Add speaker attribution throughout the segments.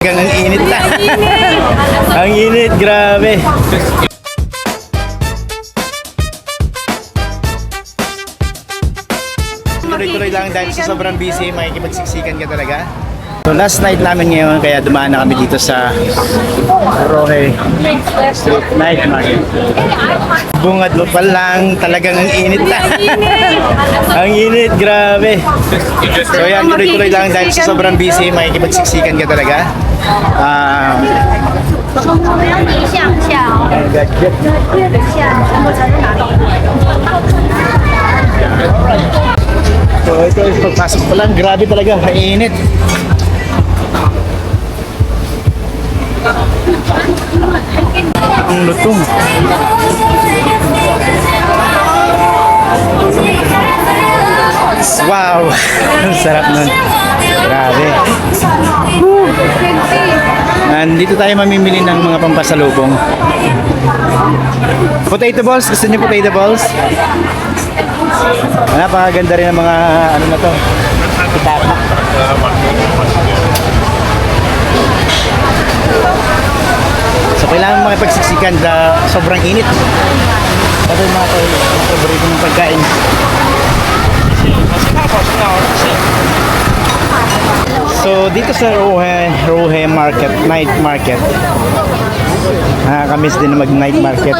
Speaker 1: Ang init na. Ang init, grabe. Tuloy-tuloy lang dahil sa sobrang busy, makikipagsiksikan ka talaga. So last night namin ngayon, kaya dumaan na kami dito sa Rohe Street Night Market. Bungad mo pa lang, talagang ang init na. Ang init, grabe. So yan, tuloy-tuloy lang dahil sa sobrang busy, makikipagsiksikan ka talaga. So ito, pagpasok pa lang, grabe talaga, mainit. Ang lutong. Wow! Ang sarap nun. Grabe. Nandito tayo mamimili ng mga pampasalubong. Potato balls. Gusto niyo potato balls? Napakaganda rin ang mga ano na to. Kitapa. So kailangan makipagsiksikan sa sobrang init. Ito yung mga paborito ng pagkain. So dito sa Rohe Market, Night Market. Nakakamiss din na mag night market.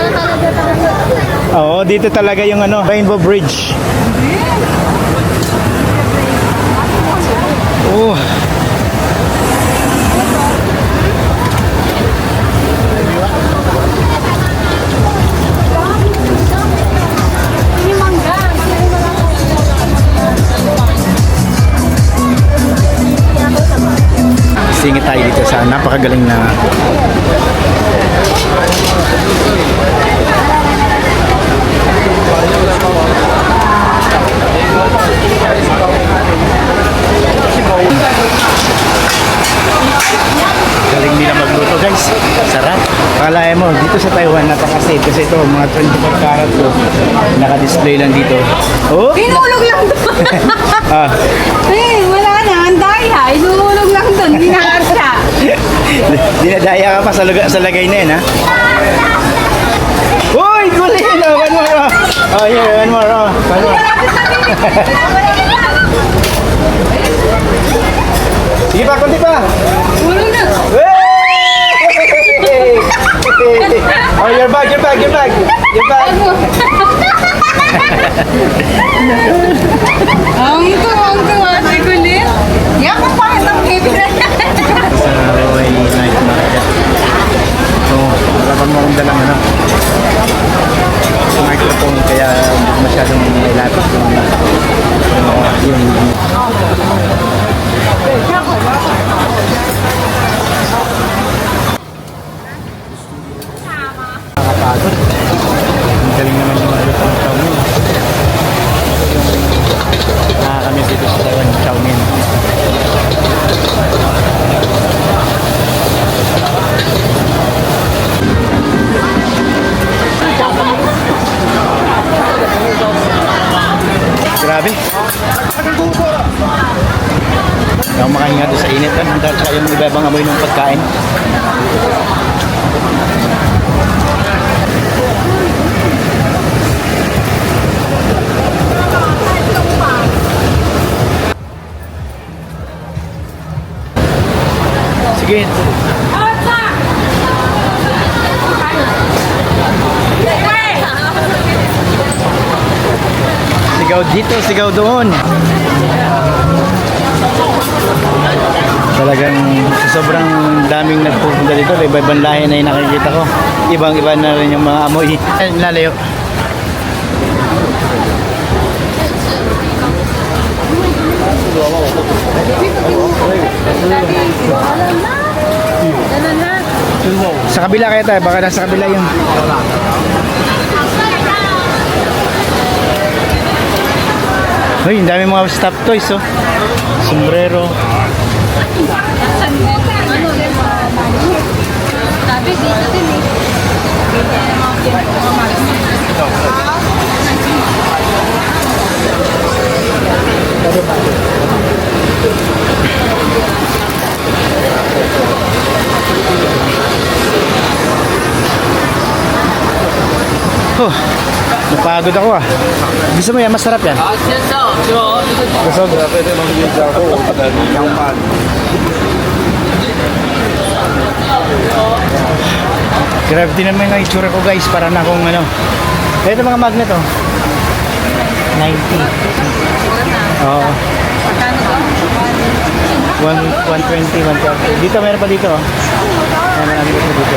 Speaker 1: Oo, dito talaga yung ano, Rainbow Bridge. Oh. Singit tayo dito sa napakagaling na galing nila magluto guys. Sarap. Akalain mo dito sa Taiwan napaka-safe kasi ito mga 24 karat to. Naka-display lang dito. Oh,
Speaker 2: Inulog lang doon. Wala na. Ang daya. Inulog lang doon. Dinakasya.
Speaker 1: Dinadaya ka pa sa lagay na yan, ha? Uy! Guli! One more! Oh, here. One more. Oh. One more. Sige pa, kunti pa!
Speaker 2: Ulog na.
Speaker 1: Oh, you're back! You're back! You're back! You're back!
Speaker 2: Ang tuwang-tuwa. Ay, kulit. Yan ka pa. Ang baby na yan.
Speaker 1: Sa Roy Night Market. So, kapag mo akong dalang ano, sa microphone kaya hindi masyadong ilapit yung nakakapagod. Ang galing naman yung mga lutong Chowmin. Nakakamiss dito sa Taiwan Chowmin. Grabe. Ikaw makahinga doon sa init. Dahil sa yung ibabang amoy ng pagkain. Sige. Sigaw dito, sigaw doon. Talagang sobrang daming nagpupunta dito. Iba-ibang lahi na yung nakikita ko. Ibang-iba na rin yung mga amoy. Lalayo. Sa kabila kaya tayo, baka nasa kabila yun. Uy, ang dami mga stuffed toys, oh. Sombrero.
Speaker 2: Sabi dito din eh.
Speaker 1: napagod ako ah. Gusto mo yan? Masarap yan. Busog. Grabe din naman ang itsura ko guys. Para na akong ano. Ito mga magnet oh. 90. Oo.
Speaker 2: Magkano to?
Speaker 1: 120, 130. Dito, meron pa dito. Oh. Ayan, marami pa dito.